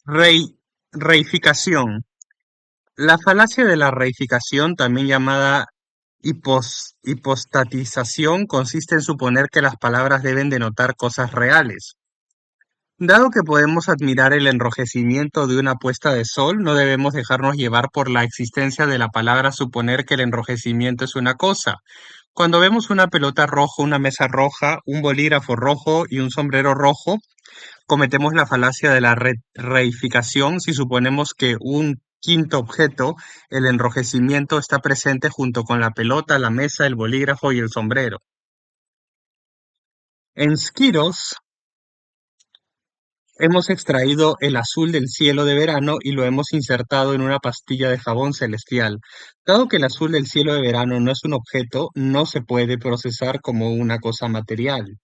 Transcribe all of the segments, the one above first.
Rei- reificación. La falacia de la reificación, también llamada hipostatización, consiste en suponer que las palabras deben denotar cosas reales. Dado que podemos admirar el enrojecimiento de una puesta de sol, no debemos dejarnos llevar por la existencia de la palabra suponer que el enrojecimiento es una cosa. Cuando vemos una pelota roja, una mesa roja, un bolígrafo rojo y un sombrero rojo, cometemos la falacia de la reificación si suponemos que un quinto objeto, el enrojecimiento, está presente junto con la pelota, la mesa, el bolígrafo y el sombrero. En Skittles hemos extraído el azul del cielo de verano y lo hemos insertado en una pastilla de jabón celestial. Dado que el azul del cielo de verano no es un objeto, no se puede procesar como una cosa material.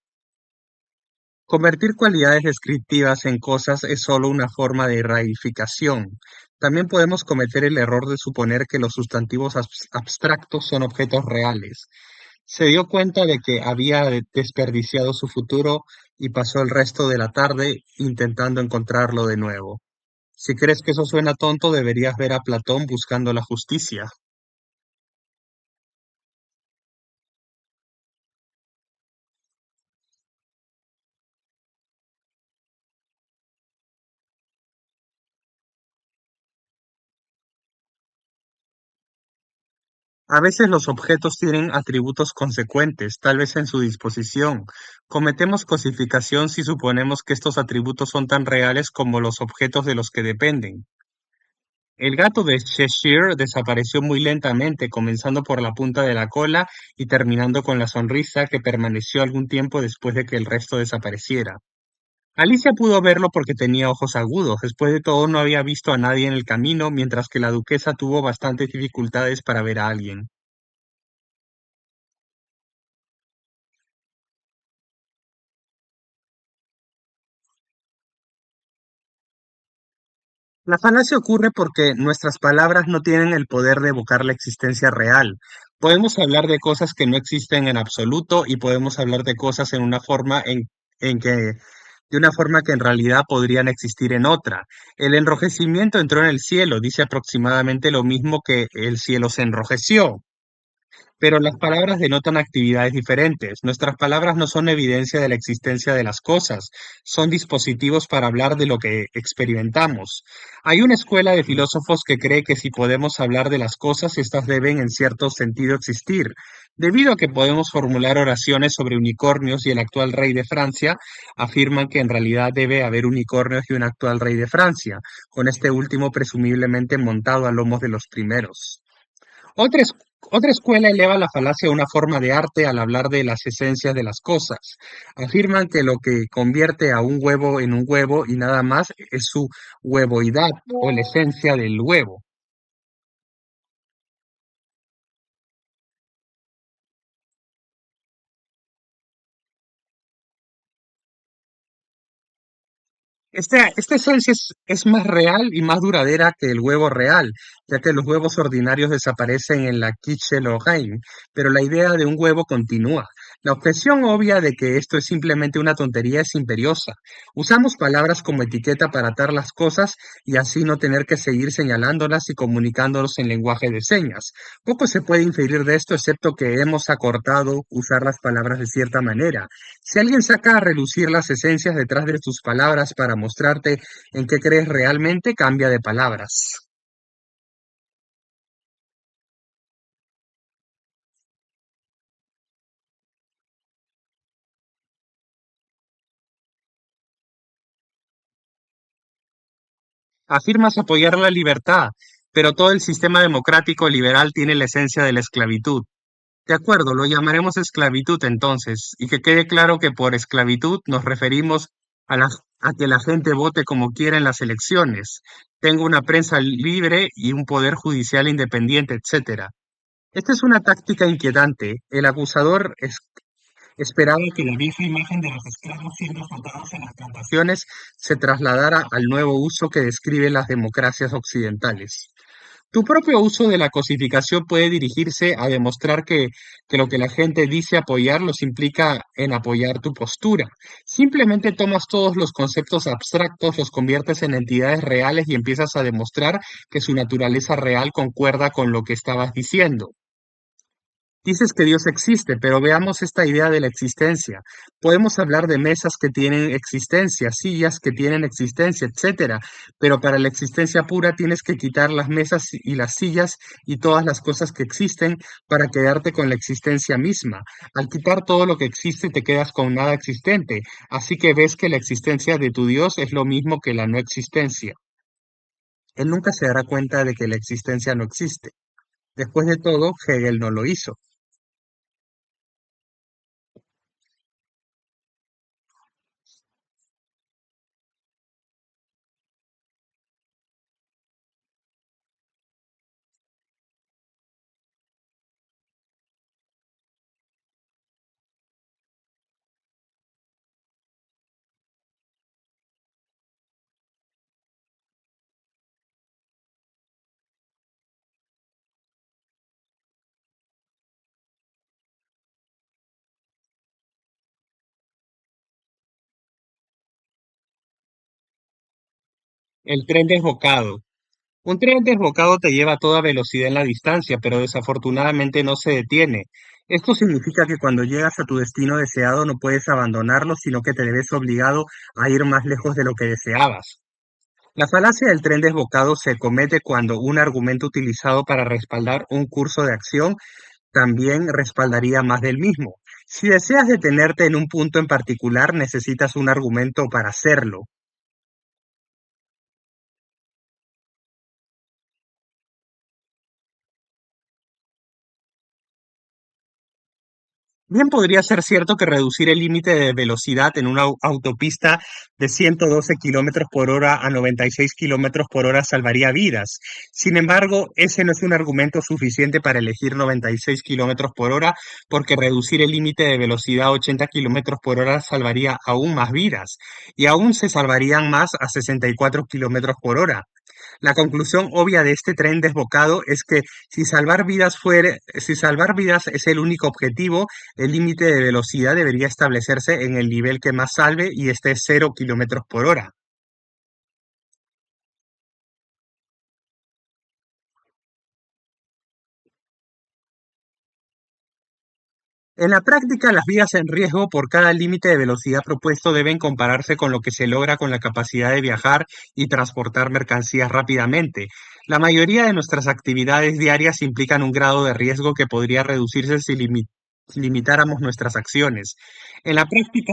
Convertir cualidades descriptivas en cosas es solo una forma de reificación. También podemos cometer el error de suponer que los sustantivos abstractos son objetos reales. Se dio cuenta de que había desperdiciado su futuro y pasó el resto de la tarde intentando encontrarlo de nuevo. Si crees que eso suena tonto, deberías ver a Platón buscando la justicia. A veces los objetos tienen atributos consecuentes, tal vez en su disposición. Cometemos cosificación si suponemos que estos atributos son tan reales como los objetos de los que dependen. El gato de Cheshire desapareció muy lentamente, comenzando por la punta de la cola y terminando con la sonrisa que permaneció algún tiempo después de que el resto desapareciera. Alicia pudo verlo porque tenía ojos agudos. Después de todo, no había visto a nadie en el camino, mientras que la duquesa tuvo bastantes dificultades para ver a alguien. La falacia ocurre porque nuestras palabras no tienen el poder de evocar la existencia real. Podemos hablar de cosas que no existen en absoluto y podemos hablar de cosas en una forma en que, de una forma que en realidad podrían existir en otra. El enrojecimiento entró en el cielo, dice aproximadamente lo mismo que el cielo se enrojeció. Pero las palabras denotan actividades diferentes. Nuestras palabras no son evidencia de la existencia de las cosas, son dispositivos para hablar de lo que experimentamos. Hay una escuela de filósofos que cree que si podemos hablar de las cosas, éstas deben en cierto sentido existir. Debido a que podemos formular oraciones sobre unicornios y el actual rey de Francia, afirman que en realidad debe haber unicornios y un actual rey de Francia, con este último presumiblemente montado a lomos de los primeros. Otra, otra escuela eleva la falacia a una forma de arte al hablar de las esencias de las cosas. Afirman que lo que convierte a un huevo en un huevo y nada más es su huevoidad o la esencia del huevo. Esta esencia es más real y más duradera que el huevo real, ya que los huevos ordinarios desaparecen en la quiche Lorraine, pero la idea de un huevo continúa. La objeción obvia de que esto es simplemente una tontería es imperiosa. Usamos palabras como etiqueta para atar las cosas y así no tener que seguir señalándolas y comunicándonos en lenguaje de señas. Poco se puede inferir de esto excepto que hemos acortado usar las palabras de cierta manera. Si alguien saca a relucir las esencias detrás de tus palabras para mostrarte en qué crees realmente, cambia de palabras. Afirmas apoyar la libertad, pero todo el sistema democrático liberal tiene la esencia de la esclavitud. De acuerdo, lo llamaremos esclavitud entonces, y que quede claro que por esclavitud nos referimos a, a que la gente vote como quiera en las elecciones, tenga una prensa libre y un poder judicial independiente, etcétera. Esta es una táctica inquietante. El acusador esperaba que la vieja imagen de los esclavos siendo azotados en las plantaciones se trasladara al nuevo uso que describe las democracias occidentales. Tu propio uso de la cosificación puede dirigirse a demostrar que lo que la gente dice apoyar los implica en apoyar tu postura. Simplemente tomas todos los conceptos abstractos, los conviertes en entidades reales y empiezas a demostrar que su naturaleza real concuerda con lo que estabas diciendo. Dices que Dios existe, pero veamos esta idea de la existencia. Podemos hablar de mesas que tienen existencia, sillas que tienen existencia, etcétera, pero para la existencia pura tienes que quitar las mesas y las sillas y todas las cosas que existen para quedarte con la existencia misma. Al quitar todo lo que existe, te quedas con nada existente, así que ves que la existencia de tu Dios es lo mismo que la no existencia. Él nunca se dará cuenta de que la existencia no existe. Después de todo, Hegel no lo hizo. El tren desbocado. Un tren desbocado te lleva a toda velocidad en la distancia, pero desafortunadamente no se detiene. Esto significa que cuando llegas a tu destino deseado no puedes abandonarlo, sino que te ves obligado a ir más lejos de lo que deseabas. La falacia del tren desbocado se comete cuando un argumento utilizado para respaldar un curso de acción también respaldaría más del mismo. Si deseas detenerte en un punto en particular, necesitas un argumento para hacerlo. Bien podría ser cierto que reducir el límite de velocidad en una autopista de 112 kilómetros por hora a 96 kilómetros por hora salvaría vidas. Sin embargo, ese no es un argumento suficiente para elegir 96 kilómetros por hora, porque reducir el límite de velocidad a 80 kilómetros por hora salvaría aún más vidas, y aún se salvarían más a 64 kilómetros por hora. La conclusión obvia de este tren desbocado es que si salvar vidas es el único objetivo, el límite de velocidad debería establecerse en el nivel que más salve y este es 0 kilómetros por hora. En la práctica, las vidas en riesgo por cada límite de velocidad propuesto deben compararse con lo que se logra con la capacidad de viajar y transportar mercancías rápidamente. La mayoría de nuestras actividades diarias implican un grado de riesgo que podría reducirse si limitáramos nuestras acciones. En la práctica,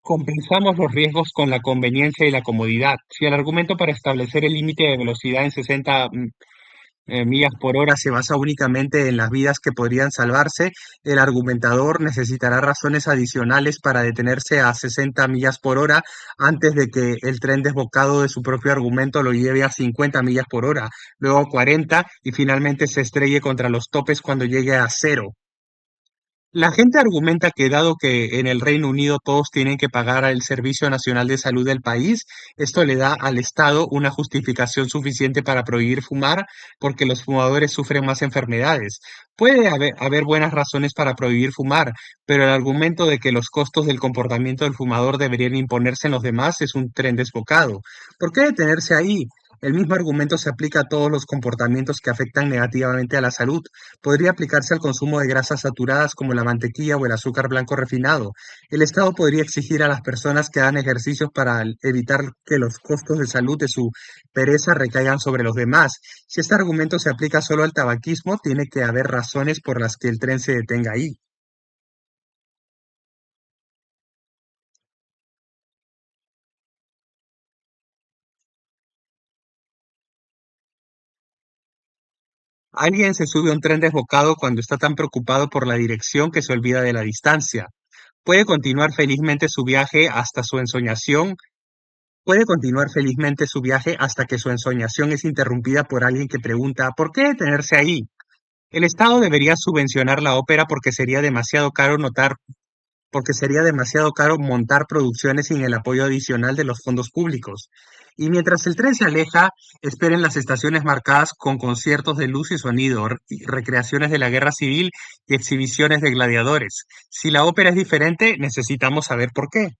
compensamos los riesgos con la conveniencia y la comodidad. Si el argumento para establecer el límite de velocidad en 60 millas por hora se basa únicamente en las vidas que podrían salvarse, el argumentador necesitará razones adicionales para detenerse a 60 millas por hora antes de que el tren desbocado de su propio argumento lo lleve a 50 millas por hora, luego a 40 y finalmente se estrelle contra los topes cuando llegue a cero. La gente argumenta que dado que en el Reino Unido todos tienen que pagar al Servicio Nacional de Salud del país, esto le da al Estado una justificación suficiente para prohibir fumar porque los fumadores sufren más enfermedades. Puede haber buenas razones para prohibir fumar, pero el argumento de que los costos del comportamiento del fumador deberían imponerse en los demás es un tren desbocado. ¿Por qué detenerse ahí? El mismo argumento se aplica a todos los comportamientos que afectan negativamente a la salud. Podría aplicarse al consumo de grasas saturadas como la mantequilla o el azúcar blanco refinado. El Estado podría exigir a las personas que hagan ejercicios para evitar que los costos de salud de su pereza recaigan sobre los demás. Si este argumento se aplica solo al tabaquismo, tiene que haber razones por las que el tren se detenga ahí. Alguien se sube a un tren desbocado cuando está tan preocupado por la dirección que se olvida de la distancia. Puede continuar felizmente su viaje hasta su ensoñación Puede continuar felizmente su viaje hasta que su ensoñación es interrumpida por alguien que pregunta ¿por qué detenerse ahí? El Estado debería subvencionar la ópera porque sería demasiado caro montar producciones sin el apoyo adicional de los fondos públicos. Y mientras el tren se aleja, esperen las estaciones marcadas con conciertos de luz y sonido, y recreaciones de la guerra civil y exhibiciones de gladiadores. Si la ópera es diferente, necesitamos saber por qué.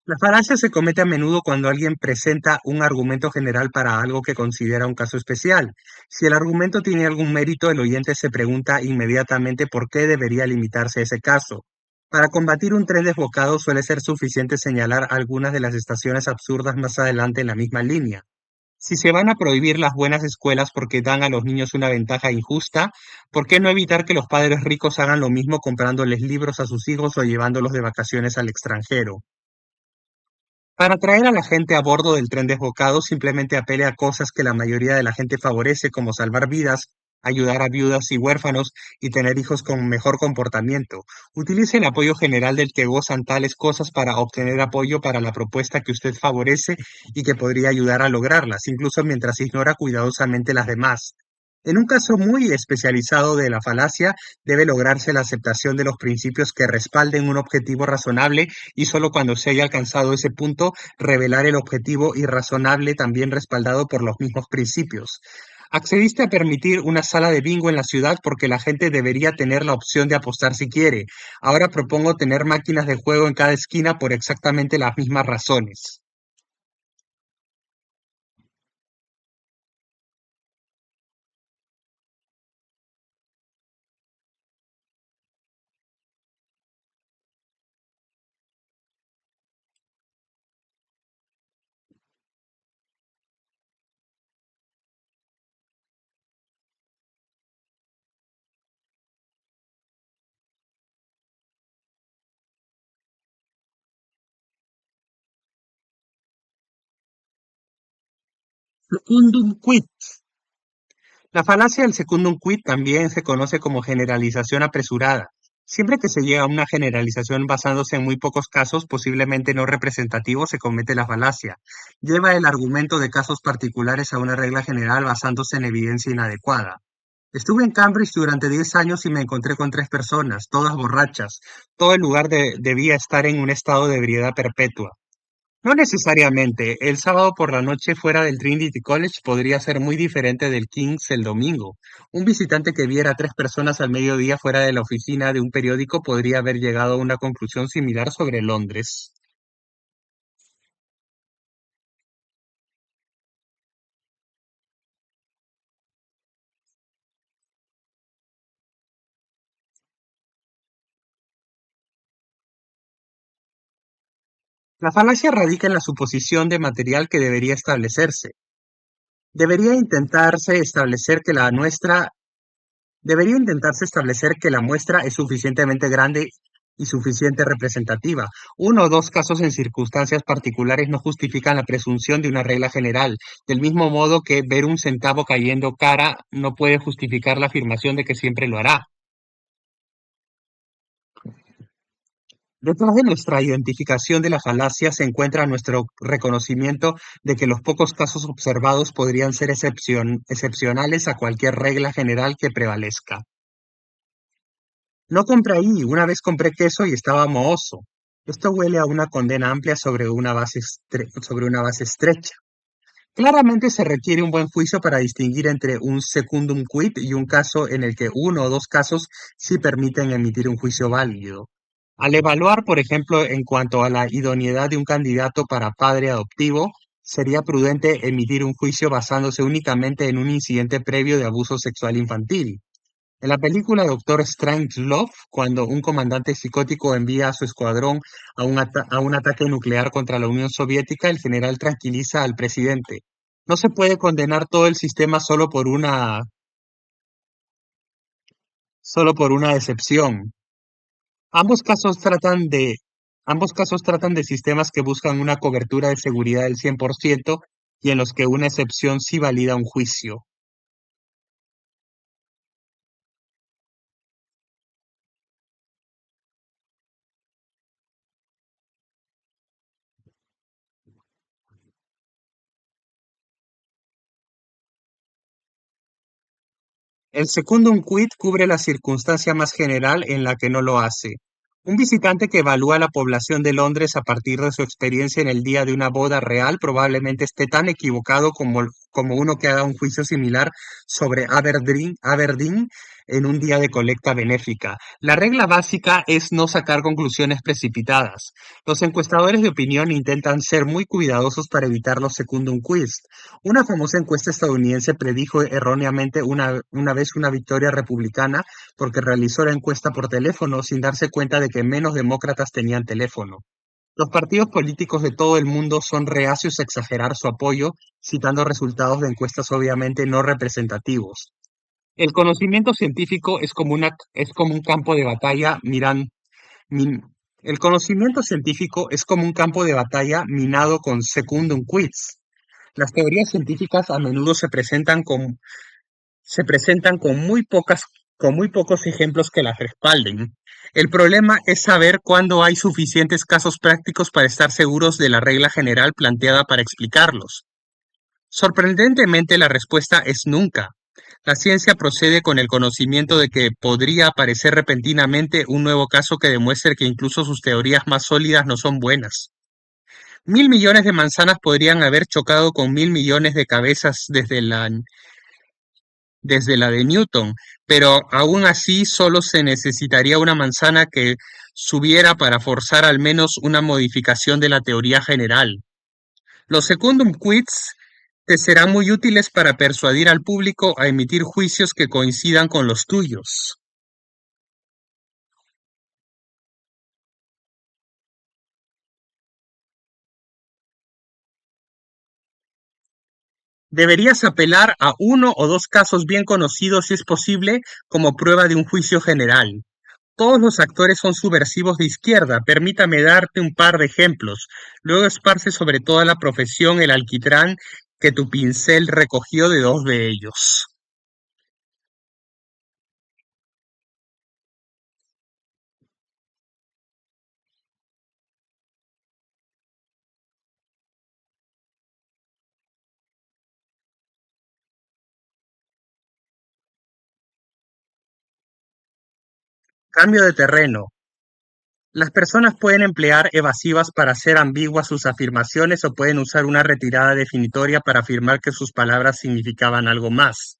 La falacia se comete a menudo cuando alguien presenta un argumento general para algo que considera un caso especial. Si el argumento tiene algún mérito, el oyente se pregunta inmediatamente por qué debería limitarse a ese caso. Para combatir un tren desbocado suele ser suficiente señalar algunas de las estaciones absurdas más adelante en la misma línea. Si se van a prohibir las buenas escuelas porque dan a los niños una ventaja injusta, ¿por qué no evitar que los padres ricos hagan lo mismo comprándoles libros a sus hijos o llevándolos de vacaciones al extranjero? Para traer a la gente a bordo del tren desbocado, simplemente apele a cosas que la mayoría de la gente favorece, como salvar vidas, ayudar a viudas y huérfanos y tener hijos con mejor comportamiento. Utilice el apoyo general del que gozan tales cosas para obtener apoyo para la propuesta que usted favorece y que podría ayudar a lograrlas, incluso mientras ignora cuidadosamente las demás. En un caso muy especializado de la falacia, debe lograrse la aceptación de los principios que respalden un objetivo razonable y solo cuando se haya alcanzado ese punto, revelar el objetivo irrazonable también respaldado por los mismos principios. Accediste a permitir una sala de bingo en la ciudad porque la gente debería tener la opción de apostar si quiere. Ahora propongo tener máquinas de juego en cada esquina por exactamente las mismas razones. Secundum quid. La falacia del secundum quid también se conoce como generalización apresurada. Siempre que se llega a una generalización basándose en muy pocos casos, posiblemente no representativos, se comete la falacia. Lleva el argumento de casos particulares a una regla general basándose en evidencia inadecuada. Estuve en Cambridge durante 10 años y me encontré con 3 personas, todas borrachas. Todo el lugar debía estar en un estado de ebriedad perpetua. No necesariamente. El sábado por la noche fuera del Trinity College podría ser muy diferente del King's el domingo. Un visitante que viera a 3 personas al mediodía fuera de la oficina de un periódico podría haber llegado a una conclusión similar sobre Londres. La falacia radica en la suposición de material que debería establecerse. Debería intentarse establecer que la nuestra Debería intentarse establecer que la muestra es suficientemente grande y suficiente representativa. Uno o dos casos en circunstancias particulares no justifican la presunción de una regla general, del mismo modo que ver un centavo cayendo cara no puede justificar la afirmación de que siempre lo hará. Detrás de nuestra identificación de la falacia se encuentra nuestro reconocimiento de que los pocos casos observados podrían ser excepcionales a cualquier regla general que prevalezca. No compré ahí, una vez compré queso y estaba mohoso. Esto huele a una condena amplia sobre una base estrecha. Claramente se requiere un buen juicio para distinguir entre un secundum quid y un caso en el que uno o dos casos sí permiten emitir un juicio válido. Al evaluar, por ejemplo, en cuanto a la idoneidad de un candidato para padre adoptivo, sería prudente emitir un juicio basándose únicamente en un incidente previo de abuso sexual infantil. En la película Doctor Strangelove, cuando un comandante psicótico envía a su escuadrón a un ataque nuclear contra la Unión Soviética, el general tranquiliza al presidente. No se puede condenar todo el sistema solo por una excepción. Ambos casos tratan de, ambos casos tratan de sistemas que buscan una cobertura de seguridad del 100% y en los que una excepción sí valida un juicio. El secundum quid cubre la circunstancia más general en la que no lo hace. Un visitante que evalúa la población de Londres a partir de su experiencia en el día de una boda real probablemente esté tan equivocado como uno que haga un juicio similar sobre Aberdeen en un día de colecta benéfica. La regla básica es no sacar conclusiones precipitadas. Los encuestadores de opinión intentan ser muy cuidadosos para evitar los secundum quiz. Una famosa encuesta estadounidense predijo erróneamente una vez una victoria republicana porque realizó la encuesta por teléfono sin darse cuenta de que menos demócratas tenían teléfono. Los partidos políticos de todo el mundo son reacios a exagerar su apoyo, citando resultados de encuestas obviamente no representativos. El conocimiento científico es como un campo de batalla min- el conocimiento científico es como un campo de batalla minado con secundum quiz. Las teorías científicas a menudo se presentan con muy pocos ejemplos que las respalden. El problema es saber cuándo hay suficientes casos prácticos para estar seguros de la regla general planteada para explicarlos. Sorprendentemente, la respuesta es nunca. La ciencia procede con el conocimiento de que podría aparecer repentinamente un nuevo caso que demuestre que incluso sus teorías más sólidas no son buenas. 1.000 millones de manzanas podrían haber chocado con 1.000 millones de cabezas desde la de Newton, pero aún así solo se necesitaría una manzana que subiera para forzar al menos una modificación de la teoría general. Los secundum quiz te serán muy útiles para persuadir al público a emitir juicios que coincidan con los tuyos. Deberías apelar a uno o dos casos bien conocidos si es posible como prueba de un juicio general. Todos los actores son subversivos de izquierda, permítame darte un par de ejemplos. Luego esparce sobre toda la profesión el alquitrán que tu pincel recogió de dos de ellos. Cambio de terreno. Las personas pueden emplear evasivas para hacer ambiguas sus afirmaciones o pueden usar una retirada definitoria para afirmar que sus palabras significaban algo más.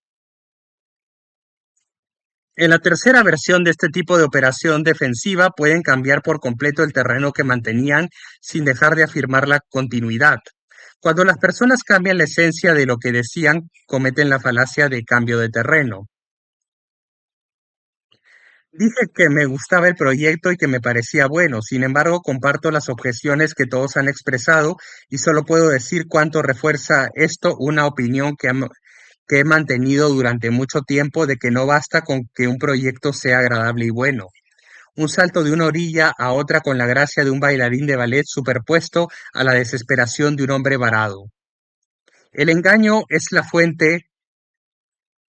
En la tercera versión de este tipo de operación defensiva pueden cambiar por completo el terreno que mantenían sin dejar de afirmar la continuidad. Cuando las personas cambian la esencia de lo que decían, cometen la falacia de cambio de terreno. Dije que me gustaba el proyecto y que me parecía bueno, sin embargo, comparto las objeciones que todos han expresado y solo puedo decir cuánto refuerza esto una opinión que he mantenido durante mucho tiempo de que no basta con que un proyecto sea agradable y bueno. Un salto de una orilla a otra con la gracia de un bailarín de ballet superpuesto a la desesperación de un hombre varado. El engaño es la fuente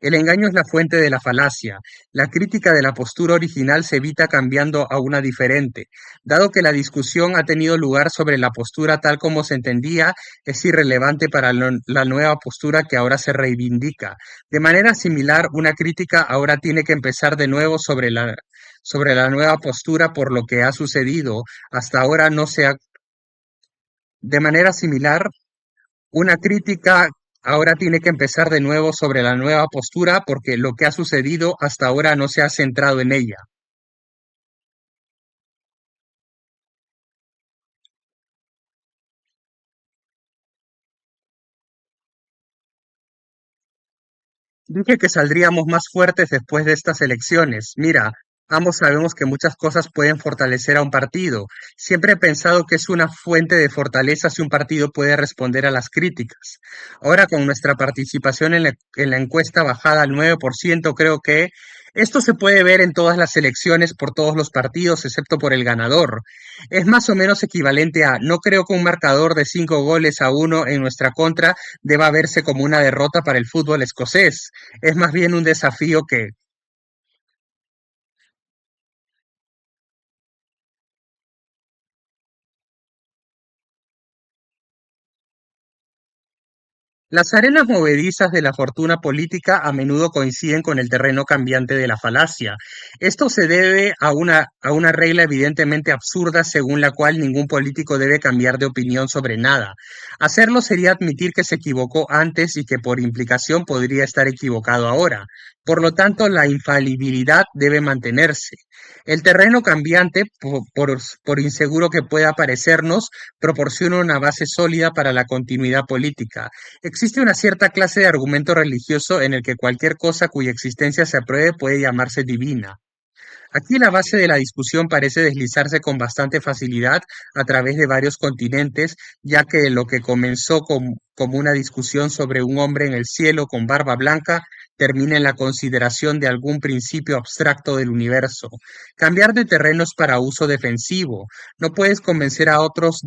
el engaño es la fuente de la falacia. La crítica de la postura original se evita cambiando a una diferente. Dado que la discusión ha tenido lugar sobre la postura tal como se entendía, es irrelevante para la nueva postura que ahora se reivindica. De manera similar, una crítica ahora tiene que empezar de nuevo sobre la nueva postura por lo que ha sucedido. Hasta ahora no se ha, de manera similar, una crítica ahora tiene que empezar de nuevo sobre la nueva postura porque lo que ha sucedido hasta ahora no se ha centrado en ella. Dije que saldríamos más fuertes después de estas elecciones. Mira, ambos sabemos que muchas cosas pueden fortalecer a un partido. Siempre he pensado que es una fuente de fortaleza si un partido puede responder a las críticas. Ahora con nuestra participación en la encuesta bajada al 9%, creo que esto se puede ver en todas las elecciones por todos los partidos, excepto por el ganador. Es más o menos equivalente a, no creo que un marcador de 5 goles a 1 en nuestra contra deba verse como una derrota para el fútbol escocés. Es más bien un desafío que, Las arenas movedizas de la fortuna política a menudo coinciden con el terreno cambiante de la falacia. Esto se debe a una regla evidentemente absurda según la cual ningún político debe cambiar de opinión sobre nada. Hacerlo sería admitir que se equivocó antes y que por implicación podría estar equivocado ahora. Por lo tanto, la infalibilidad debe mantenerse. El terreno cambiante, por inseguro que pueda parecernos, proporciona una base sólida para la continuidad política. Existe una cierta clase de argumento religioso en el que cualquier cosa cuya existencia se apruebe puede llamarse divina. Aquí la base de la discusión parece deslizarse con bastante facilidad a través de varios continentes, ya que lo que comenzó como una discusión sobre un hombre en el cielo con barba blanca termina en la consideración de algún principio abstracto del universo. Cambiar de terrenos para uso defensivo. No puedes convencer a otros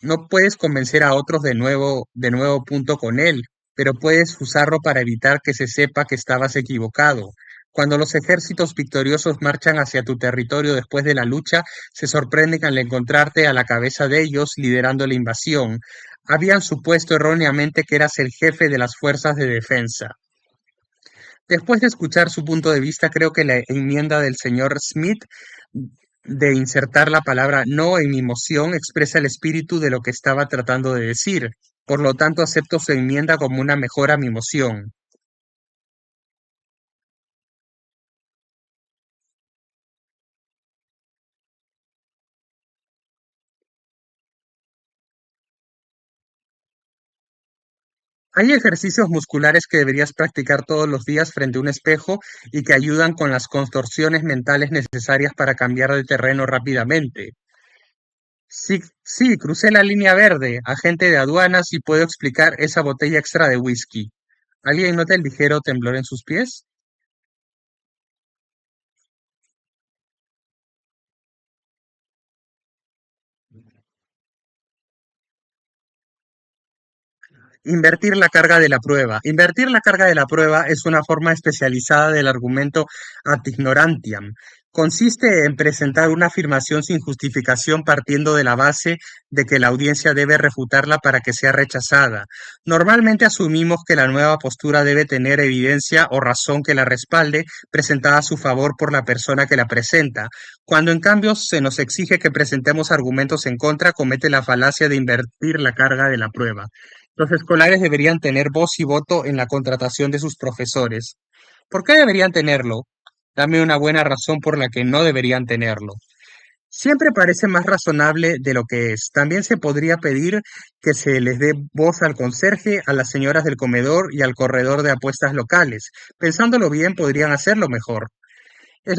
no puedes convencer a otros de nuevo punto con él, pero puedes usarlo para evitar que se sepa que estabas equivocado. Cuando los ejércitos victoriosos marchan hacia tu territorio después de la lucha, se sorprenden al encontrarte a la cabeza de ellos liderando la invasión. Habían supuesto erróneamente que eras el jefe de las fuerzas de defensa. Después de escuchar su punto de vista, creo que la enmienda del señor Smith de insertar la palabra no en mi moción expresa el espíritu de lo que estaba tratando de decir. Por lo tanto, acepto su enmienda como una mejora a mi moción. Hay ejercicios musculares que deberías practicar todos los días frente a un espejo y que ayudan con las contorsiones mentales necesarias para cambiar de terreno rápidamente. Sí, sí, crucé la línea verde, agente de aduanas, y puedo explicar esa botella extra de whisky. ¿Alguien nota el ligero temblor en sus pies? Invertir la carga de la prueba. Invertir la carga de la prueba es una forma especializada del argumento ad ignorantiam. Consiste en presentar una afirmación sin justificación partiendo de la base de que la audiencia debe refutarla para que sea rechazada. Normalmente asumimos que la nueva postura debe tener evidencia o razón que la respalde, presentada a su favor por la persona que la presenta. Cuando en cambio se nos exige que presentemos argumentos en contra, comete la falacia de invertir la carga de la prueba. Los escolares deberían tener voz y voto en la contratación de sus profesores. ¿Por qué deberían tenerlo? Dame una buena razón por la que no deberían tenerlo. Siempre parece más razonable de lo que es. También se podría pedir que se les dé voz al conserje, a las señoras del comedor y al corredor de apuestas locales. Pensándolo bien, podrían hacerlo mejor. Es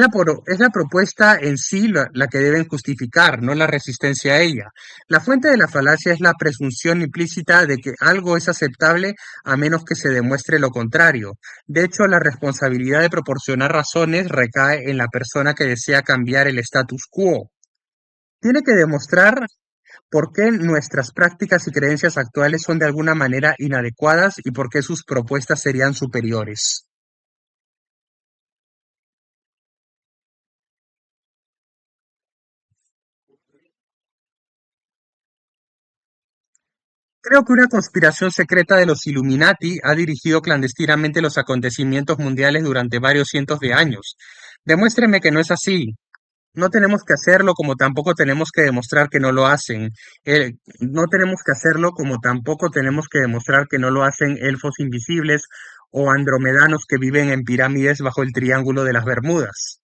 la propuesta en sí la que deben justificar, no la resistencia a ella. La fuente de la falacia es la presunción implícita de que algo es aceptable a menos que se demuestre lo contrario. De hecho, la responsabilidad de proporcionar razones recae en la persona que desea cambiar el status quo. Tiene que demostrar por qué nuestras prácticas y creencias actuales son de alguna manera inadecuadas y por qué sus propuestas serían superiores. Creo que una conspiración secreta de los Illuminati ha dirigido clandestinamente los acontecimientos mundiales durante varios cientos de años. Demuéstreme que no es así. No tenemos que hacerlo como tampoco tenemos que demostrar que no lo hacen. No tenemos que hacerlo como tampoco tenemos que demostrar que no lo hacen elfos invisibles o andromedanos que viven en pirámides bajo el Triángulo de las Bermudas.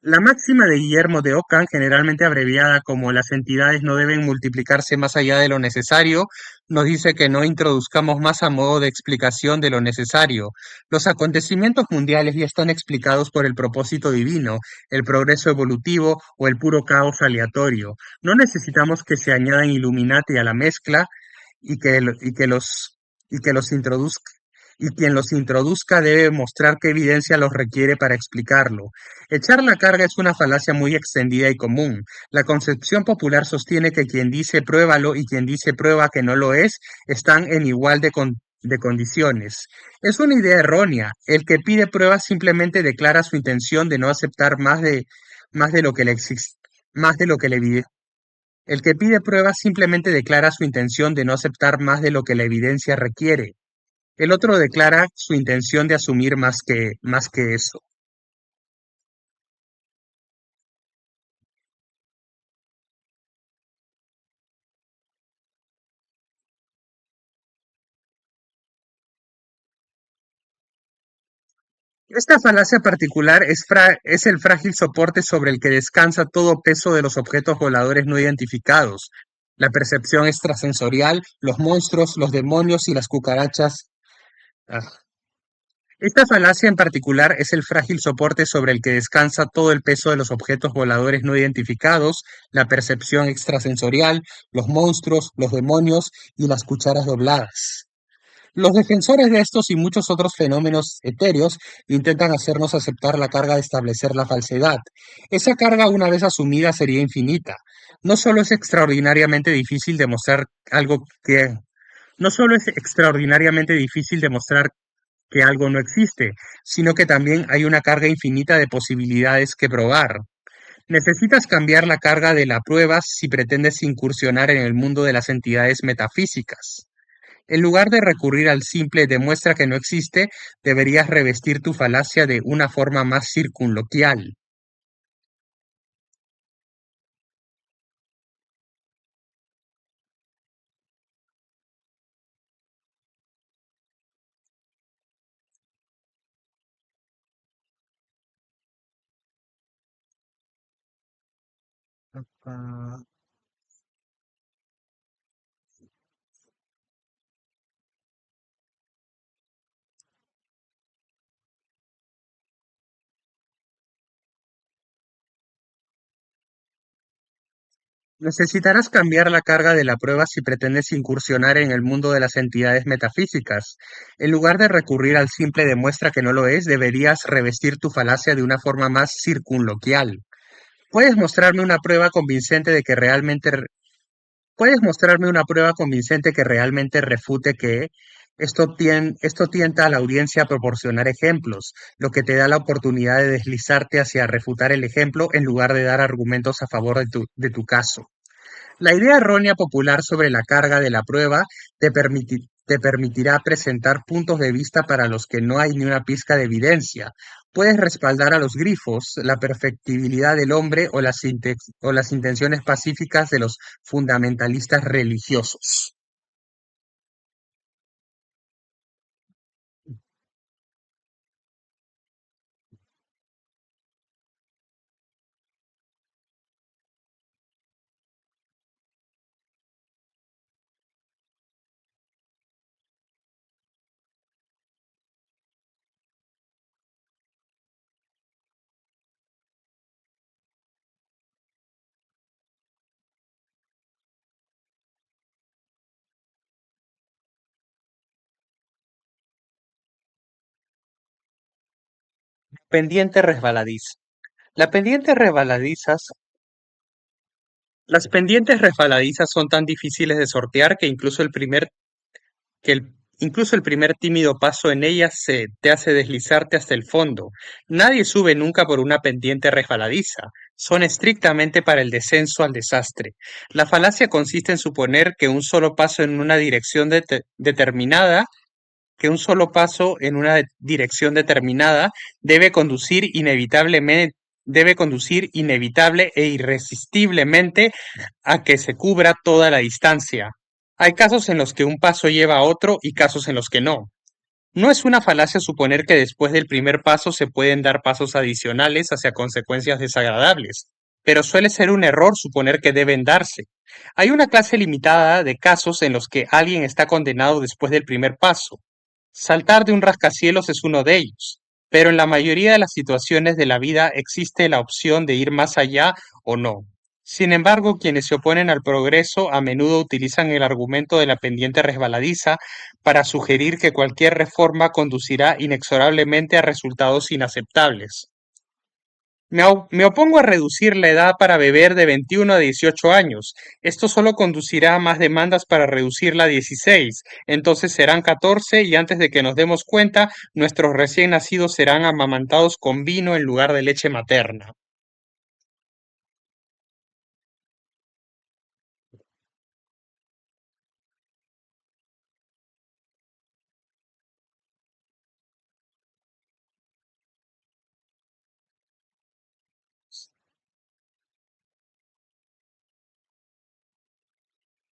La máxima de Guillermo de Ockham, generalmente abreviada como las entidades no deben multiplicarse más allá de lo necesario, nos dice que no introduzcamos más a modo de explicación de lo necesario. Los acontecimientos mundiales ya están explicados por el propósito divino, el progreso evolutivo o el puro caos aleatorio. No necesitamos que se añadan Illuminati a la mezcla y y que los introduzca. Y quien los introduzca debe mostrar qué evidencia los requiere para explicarlo. Echar la carga es una falacia muy extendida y común. La concepción popular sostiene que quien dice pruébalo y quien dice prueba que no lo es, están en igual de condiciones. Es una idea errónea. El que pide pruebas simplemente declara su intención de no aceptar más de lo que le más de lo que le el que pide pruebas simplemente declara su intención de no aceptar más de lo que la evidencia requiere. El otro declara su intención de asumir más que eso. Esta falacia particular es el frágil soporte sobre el que descansa todo peso de los objetos voladores no identificados, la percepción extrasensorial, los monstruos, los demonios y las cucarachas. Ah. Esta falacia en particular es el frágil soporte sobre el que descansa todo el peso de los objetos voladores no identificados, la percepción extrasensorial, los monstruos, los demonios y las cucharas dobladas. Los defensores de estos y muchos otros fenómenos etéreos intentan hacernos aceptar la carga de establecer la falsedad. Esa carga, una vez asumida, sería infinita. No solo es extraordinariamente difícil demostrar algo que... No solo es extraordinariamente difícil demostrar que algo no existe, sino que también hay una carga infinita de posibilidades que probar. Necesitas cambiar la carga de la prueba si pretendes incursionar en el mundo de las entidades metafísicas. En lugar de recurrir al simple demuestra que no existe, deberías revestir tu falacia de una forma más circunloquial. Ah, necesitarás cambiar la carga de la prueba si pretendes incursionar en el mundo de las entidades metafísicas. En lugar de recurrir al simple demuestra que no lo es, deberías revestir tu falacia de una forma más circunloquial. ¿Puedes mostrarme una prueba convincente de que realmente ¿Puedes mostrarme una prueba convincente que realmente refute que esto tienta a la audiencia a proporcionar ejemplos, lo que te da la oportunidad de deslizarte hacia refutar el ejemplo en lugar de dar argumentos a favor de tu caso? La idea errónea popular sobre la carga de la prueba te permitirá presentar puntos de vista para los que no hay ni una pizca de evidencia. Puedes respaldar a los grifos, la perfectibilidad del hombre o o las intenciones pacíficas de los fundamentalistas religiosos. Pendiente resbaladiza. La pendiente resbaladizas, las pendientes resbaladizas son tan difíciles de sortear que incluso el primer tímido paso en ellas te hace deslizarte hasta el fondo. Nadie sube nunca por una pendiente resbaladiza. Son estrictamente para el descenso al desastre. La falacia consiste en suponer que un solo paso en una dirección determinada que un solo paso en una dirección determinada debe conducir inevitable e irresistiblemente a que se cubra toda la distancia. Hay casos en los que un paso lleva a otro y casos en los que no. No es una falacia suponer que después del primer paso se pueden dar pasos adicionales hacia consecuencias desagradables, pero suele ser un error suponer que deben darse. Hay una clase limitada de casos en los que alguien está condenado después del primer paso. Saltar de un rascacielos es uno de ellos, pero en la mayoría de las situaciones de la vida existe la opción de ir más allá o no. Sin embargo, quienes se oponen al progreso a menudo utilizan el argumento de la pendiente resbaladiza para sugerir que cualquier reforma conducirá inexorablemente a resultados inaceptables. Me opongo a reducir la edad para beber de 21 a 18 años. Esto solo conducirá a más demandas para reducirla a 16. Entonces serán 14 y antes de que nos demos cuenta, nuestros recién nacidos serán amamantados con vino en lugar de leche materna.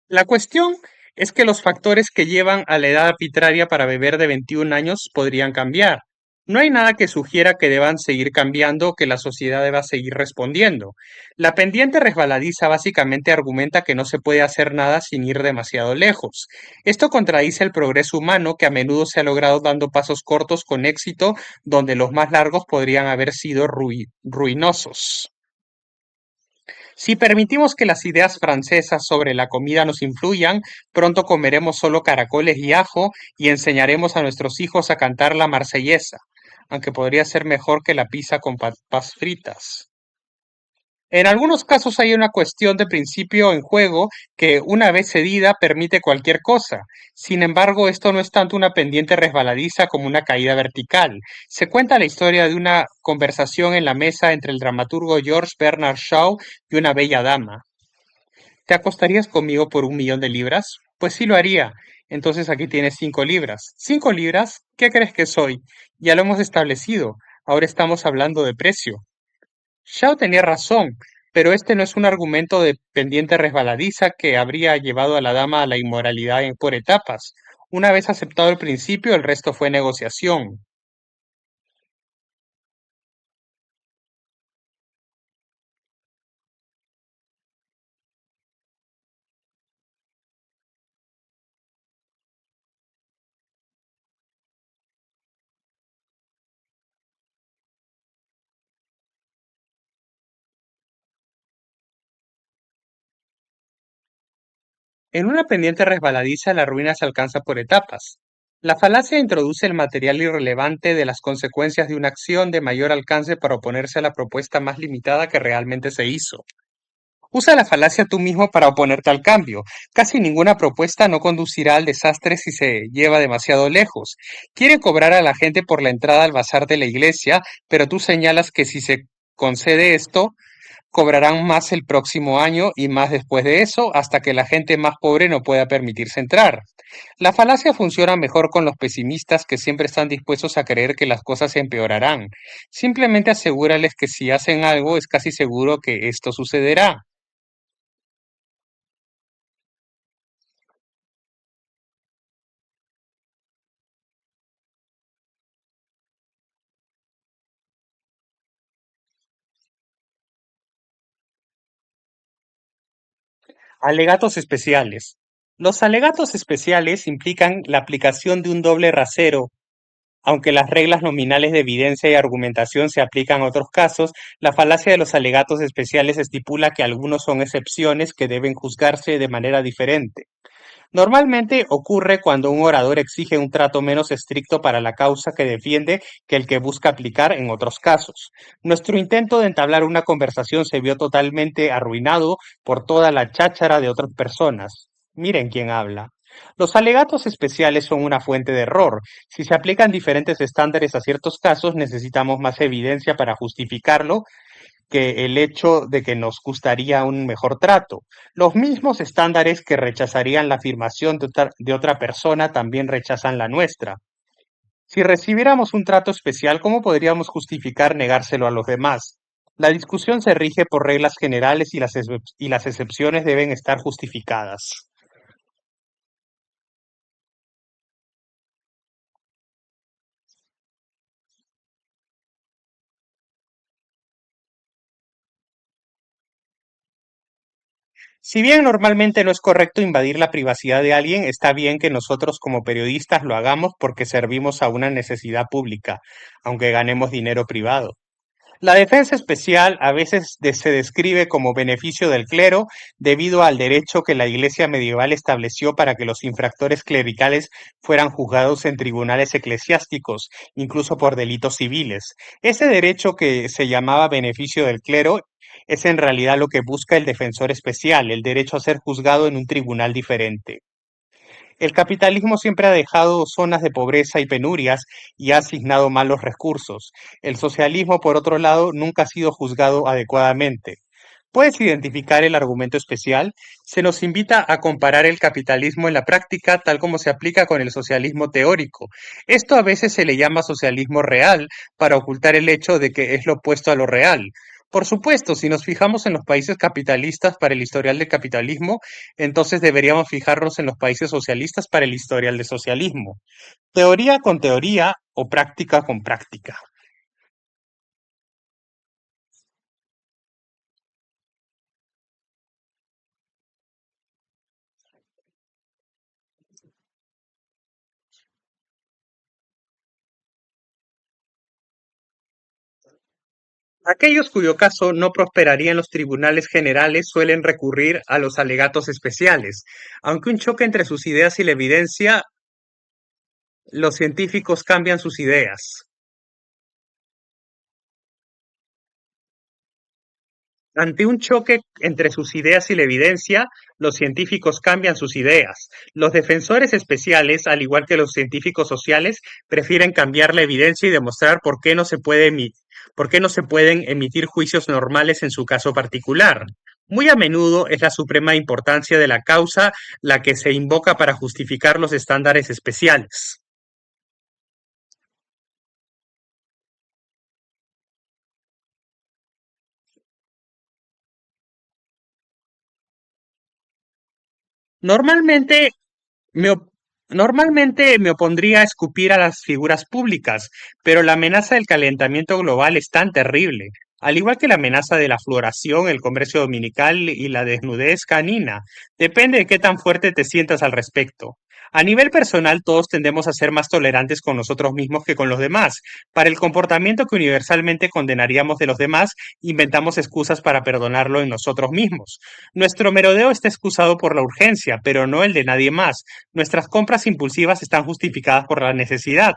La cuestión es que los factores que llevan a la edad arbitraria para beber de 21 años podrían cambiar. No hay nada que sugiera que deban seguir cambiando o que la sociedad deba seguir respondiendo. La pendiente resbaladiza básicamente argumenta que no se puede hacer nada sin ir demasiado lejos. Esto contradice el progreso humano que a menudo se ha logrado dando pasos cortos con éxito donde los más largos podrían haber sido ruinosos. Si permitimos que las ideas francesas sobre la comida nos influyan, pronto comeremos solo caracoles y ajo y enseñaremos a nuestros hijos a cantar la marsellesa, aunque podría ser mejor que la pizza con papas fritas. En algunos casos hay una cuestión de principio en juego que, una vez cedida, permite cualquier cosa. Sin embargo, esto no es tanto una pendiente resbaladiza como una caída vertical. Se cuenta la historia de una conversación en la mesa entre el dramaturgo George Bernard Shaw y una bella dama. ¿Te acostarías conmigo por 1 millón de libras? Pues sí lo haría. Entonces aquí tienes 5 libras. ¿5 libras? ¿Qué crees que soy? Ya lo hemos establecido. Ahora estamos hablando de precio. Shaw tenía razón, pero este no es un argumento de pendiente resbaladiza que habría llevado a la dama a la inmoralidad por etapas. Una vez aceptado el principio, el resto fue negociación. En una pendiente resbaladiza, la ruina se alcanza por etapas. La falacia introduce el material irrelevante de las consecuencias de una acción de mayor alcance para oponerse a la propuesta más limitada que realmente se hizo. Usa la falacia tú mismo para oponerte al cambio. Casi ninguna propuesta no conducirá al desastre si se lleva demasiado lejos. Quiere cobrar a la gente por la entrada al bazar de la iglesia, pero tú señalas que si se concede esto, cobrarán más el próximo año y más después de eso, hasta que la gente más pobre no pueda permitirse entrar. La falacia funciona mejor con los pesimistas que siempre están dispuestos a creer que las cosas empeorarán. Simplemente asegúrales que si hacen algo es casi seguro que esto sucederá. Alegatos especiales. Los alegatos especiales implican la aplicación de un doble rasero. Aunque las reglas nominales de evidencia y argumentación se aplican a otros casos, la falacia de los alegatos especiales estipula que algunos son excepciones que deben juzgarse de manera diferente. Normalmente ocurre cuando un orador exige un trato menos estricto para la causa que defiende que el que busca aplicar en otros casos. Nuestro intento de entablar una conversación se vio totalmente arruinado por toda la cháchara de otras personas. Miren quién habla. Los alegatos especiales son una fuente de error. Si se aplican diferentes estándares a ciertos casos, necesitamos más evidencia para justificarlo que el hecho de que nos gustaría un mejor trato. Los mismos estándares que rechazarían la afirmación de otra persona también rechazan la nuestra. Si recibiéramos un trato especial, ¿cómo podríamos justificar negárselo a los demás? La discusión se rige por reglas generales y y las excepciones deben estar justificadas. Si bien normalmente no es correcto invadir la privacidad de alguien, está bien que nosotros como periodistas lo hagamos porque servimos a una necesidad pública, aunque ganemos dinero privado. La defensa especial a veces se describe como beneficio del clero debido al derecho que la Iglesia medieval estableció para que los infractores clericales fueran juzgados en tribunales eclesiásticos, incluso por delitos civiles. Ese derecho que se llamaba beneficio del clero es en realidad lo que busca el defensor especial, el derecho a ser juzgado en un tribunal diferente. El capitalismo siempre ha dejado zonas de pobreza y penurias y ha asignado malos recursos. El socialismo, por otro lado, nunca ha sido juzgado adecuadamente. ¿Puedes identificar el argumento especial? Se nos invita a comparar el capitalismo en la práctica tal como se aplica con el socialismo teórico. Esto a veces se le llama socialismo real para ocultar el hecho de que es lo opuesto a lo real. Por supuesto, si nos fijamos en los países capitalistas para el historial del capitalismo, entonces deberíamos fijarnos en los países socialistas para el historial del socialismo. Teoría con teoría o práctica con práctica. Aquellos cuyo caso no prosperaría en los tribunales generales suelen recurrir a los alegatos especiales. Aunque un choque entre sus ideas y la evidencia, los científicos cambian sus ideas. Ante un choque entre sus ideas y la evidencia, los científicos cambian sus ideas. Los defensores especiales, al igual que los científicos sociales, prefieren cambiar la evidencia y demostrar por qué no se pueden emitir juicios normales en su caso particular. Muy a menudo es la suprema importancia de la causa la que se invoca para justificar los estándares especiales. Normalmente Me op- Normalmente me opondría a escupir a las figuras públicas, pero la amenaza del calentamiento global es tan terrible, al igual que la amenaza de la fluoración, el comercio dominical y la desnudez canina. Depende de qué tan fuerte te sientas al respecto. A nivel personal, todos tendemos a ser más tolerantes con nosotros mismos que con los demás. Para el comportamiento que universalmente condenaríamos de los demás, inventamos excusas para perdonarlo en nosotros mismos. Nuestro merodeo está excusado por la urgencia, pero no el de nadie más. Nuestras compras impulsivas están justificadas por la necesidad.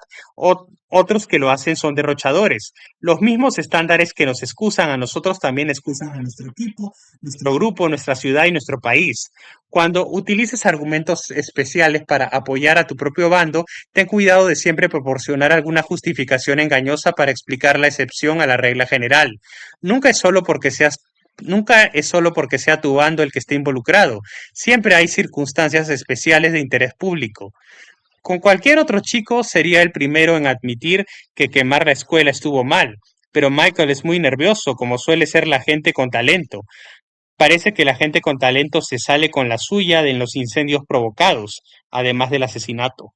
Otros que lo hacen son derrochadores. Los mismos estándares que nos excusan a nosotros también excusan a nuestro equipo, nuestro grupo, nuestra ciudad y nuestro país. Cuando utilices argumentos especiales para apoyar a tu propio bando, ten cuidado de siempre proporcionar alguna justificación engañosa para explicar la excepción a la regla general. Nunca es solo porque seas Nunca es solo porque sea tu bando el que esté involucrado. Siempre hay circunstancias especiales de interés público. Con cualquier otro chico sería el primero en admitir que quemar la escuela estuvo mal, pero Michael es muy nervioso, como suele ser la gente con talento. Parece que la gente con talento se sale con la suya en los incendios provocados, además del asesinato.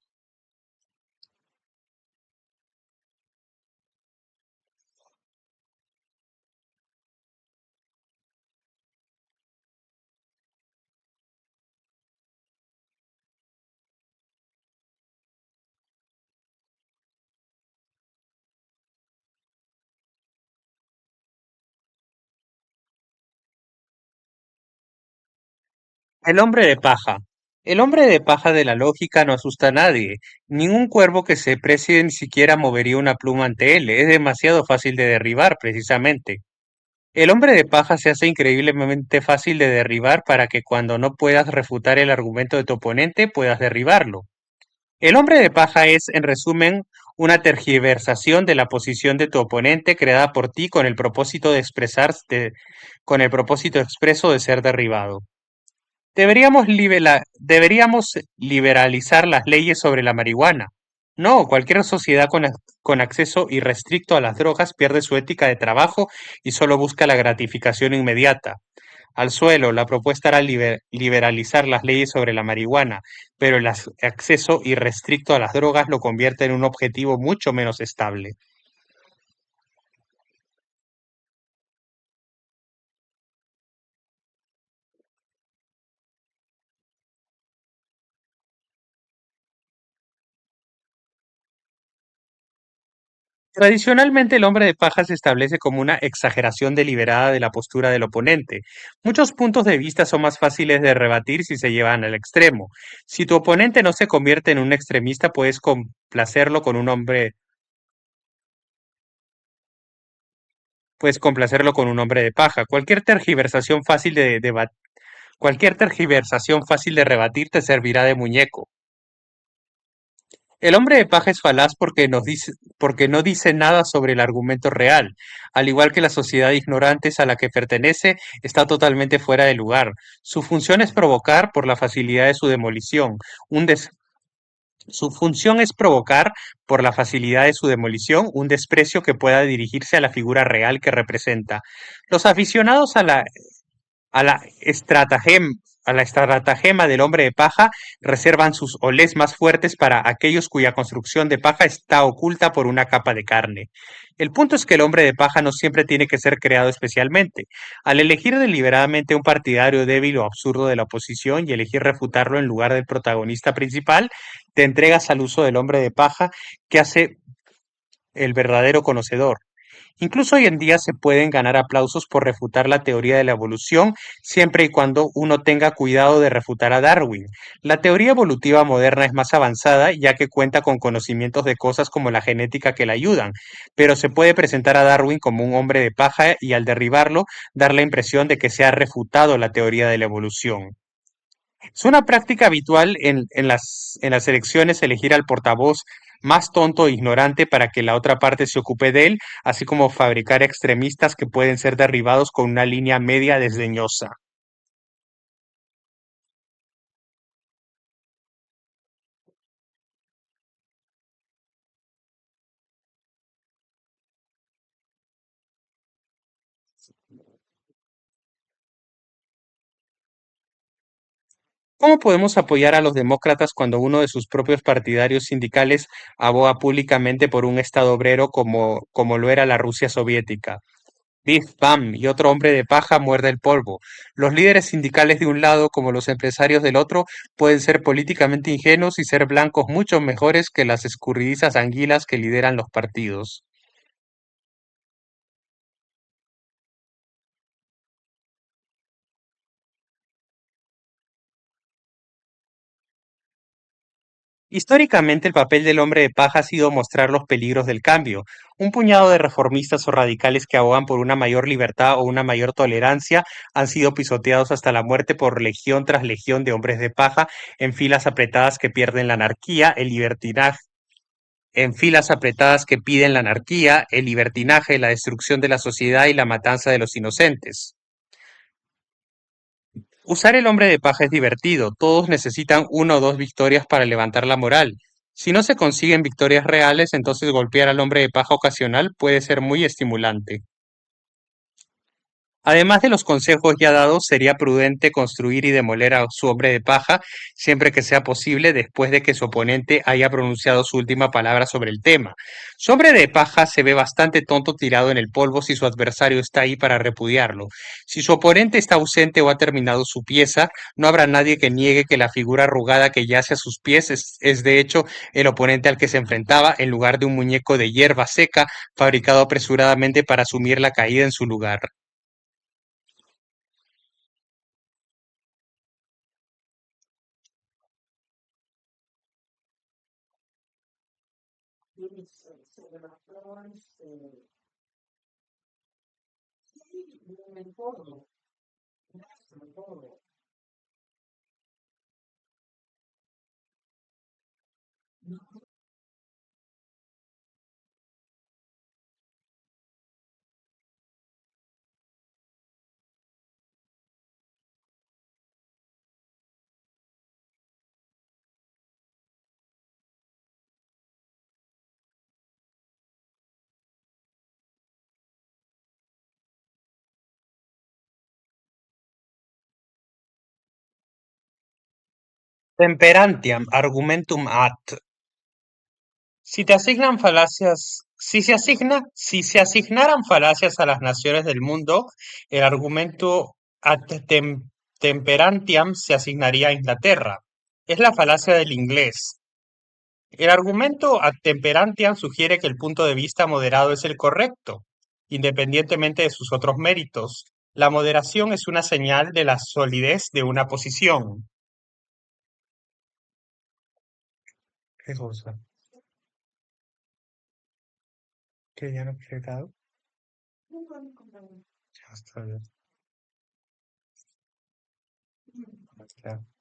El hombre de paja. El hombre de paja de la lógica no asusta a nadie. Ningún cuervo que se precie ni siquiera movería una pluma ante él. Es demasiado fácil de derribar, precisamente. El hombre de paja se hace increíblemente fácil de derribar para que cuando no puedas refutar el argumento de tu oponente puedas derribarlo. El hombre de paja es, en resumen, una tergiversación de la posición de tu oponente creada por ti con el propósito de con el propósito expreso de ser derribado. Deberíamos liberalizar las leyes sobre la marihuana. No, cualquier sociedad con acceso irrestricto a las drogas pierde su ética de trabajo y solo busca la gratificación inmediata. Al suelo, la propuesta era liberalizar las leyes sobre la marihuana, pero el acceso irrestricto a las drogas lo convierte en un objetivo mucho menos estable. Tradicionalmente, el hombre de paja se establece como una exageración deliberada de la postura del oponente. Muchos puntos de vista son más fáciles de rebatir si se llevan al extremo. Si tu oponente no se convierte en un extremista, puedes complacerlo con un hombre de paja. Cualquier tergiversación fácil de rebatir te servirá de muñeco. El hombre de paja es falaz porque no dice nada sobre el argumento real, al igual que la sociedad de ignorantes a la que pertenece está totalmente fuera de lugar. Su función es provocar por la facilidad de su demolición, un des- su función es provocar por la facilidad de su demolición un desprecio que pueda dirigirse a la figura real que representa. Los aficionados a la estratagem, a la estratagema del hombre de paja reservan sus olés más fuertes para aquellos cuya construcción de paja está oculta por una capa de carne. El punto es que el hombre de paja no siempre tiene que ser creado especialmente. Al elegir deliberadamente un partidario débil o absurdo de la oposición y elegir refutarlo en lugar del protagonista principal, te entregas al uso del hombre de paja que hace el verdadero conocedor. Incluso hoy en día se pueden ganar aplausos por refutar la teoría de la evolución, siempre y cuando uno tenga cuidado de refutar a Darwin. La teoría evolutiva moderna es más avanzada, ya que cuenta con conocimientos de cosas como la genética que la ayudan, pero se puede presentar a Darwin como un hombre de paja y al derribarlo dar la impresión de que se ha refutado la teoría de la evolución. Es una práctica habitual en las elecciones elegir al portavoz más tonto e ignorante para que la otra parte se ocupe de él, así como fabricar extremistas que pueden ser derribados con una línea media desdeñosa. ¿Cómo podemos apoyar a los demócratas cuando uno de sus propios partidarios sindicales aboga públicamente por un Estado obrero como lo era la Rusia soviética? Biff Bam y otro hombre de paja muerde el polvo. Los líderes sindicales de un lado, como los empresarios del otro, pueden ser políticamente ingenuos y ser blancos mucho mejores que las escurridizas anguilas que lideran los partidos. Históricamente, el papel del hombre de paja ha sido mostrar los peligros del cambio. Un puñado de reformistas o radicales que abogan por una mayor libertad o una mayor tolerancia han sido pisoteados hasta la muerte por legión tras legión de hombres de paja en filas apretadas que pierden la anarquía, el libertinaje en filas apretadas que piden la anarquía, el libertinaje, la destrucción de la sociedad y la matanza de los inocentes. Usar el hombre de paja es divertido, todos necesitan una o dos victorias para levantar la moral. Si no se consiguen victorias reales, entonces golpear al hombre de paja ocasional puede ser muy estimulante. Además de los consejos ya dados, sería prudente construir y demoler a su hombre de paja siempre que sea posible después de que su oponente haya pronunciado su última palabra sobre el tema. Su hombre de paja se ve bastante tonto tirado en el polvo si su adversario está ahí para repudiarlo. Si su oponente está ausente o ha terminado su pieza, no habrá nadie que niegue que la figura arrugada que yace a sus pies es de hecho el oponente al que se enfrentaba en lugar de un muñeco de hierba seca fabricado apresuradamente para asumir la caída en su lugar. Temperantiam argumentum ad. Si se asignaran falacias a las naciones del mundo, el argumento temperantiam se asignaría a Inglaterra. Es la falacia del inglés. El argumento ad temperantiam sugiere que el punto de vista moderado es el correcto, independientemente de sus otros méritos. La moderación es una señal de la solidez de una posición. ¿Qué cosa? ¿Que ya no quiere helado? Ya está bien. Ya.